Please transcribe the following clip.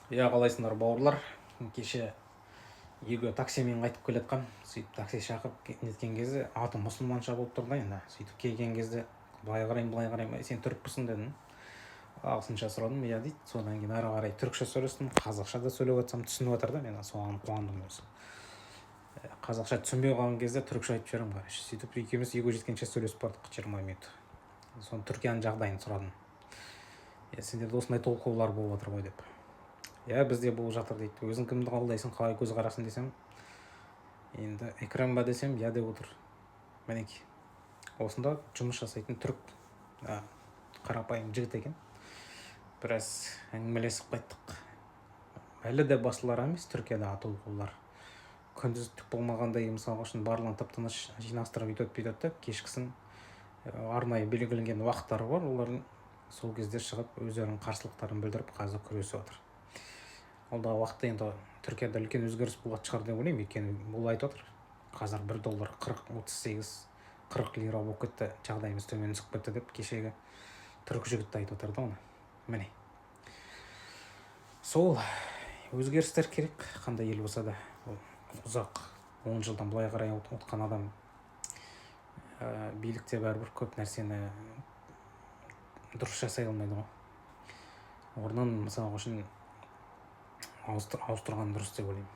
Қалайсыңдар бауырлар? Кеше үйге таксимен қайтып келе жатқам. Сөйтіп такси шақырып неткен кезде аты мұсылманша болып тұр да енді. Сөйтіп келген кезде былай қараймын, былай қараймын. Сен түрікпісің дедім. Ағылшынша сұрадым, иә дейді. Содан кейін ары қарай түрікше сөйлестім. Қазақша да сөйлеп жатсам түсініп жатыр да, мен соған қуандым өзі. Қазақша түсінбей қалған кезде түрікше айтып жіберемін, короче. Сөйтіп екеуміз үйге жеткенше сөйлесіп бардық 20 минут. Соны Түркияның жағдайын сұрадым. Сендерде осындай толқулар болып жатыр ғой деп. Бізде болып жатыр дейді. Өзің кімді қабылдайсың, қалай көзқарасың десем, енді экран ба десем, деп отыр. Мінекей. Осында жұмыс жасайтын түрік қарапайым жігіт екен. Біраз әңгімелесіп қайттық. Әлі де басылар емес Түркияда толқулар. Күндіз түк болмағандай, мысалға үшін барлығын тып-тыныш жинастырып бүйтеді, кешкісін арнайы белгіленген уақыттары бар, олардың сол кезде шығып өздерінің қарсылықтарын білдіріп қазір күресіп жатыр. Алдағы уақытта енді Түркияда үлкен өзгеріс болады шығар деп ойлаймын, өйткені бұл айтып отыр. Қазір $1 40 лира болып кетті, жағдайымыз төмен түсіп кетті деп кешегі түрік жігіт айтып отыр да оны. Міне. Сол өзгерістер керек, қандай ел болса да. Ұзақ 10 жылдан былай қарай отқан адам билікте бәрібір көп нәрсені дұрыс жасай алмайды ғой. Орнын мысалға үшін ауыстырған дұрыс деп ойлаймын.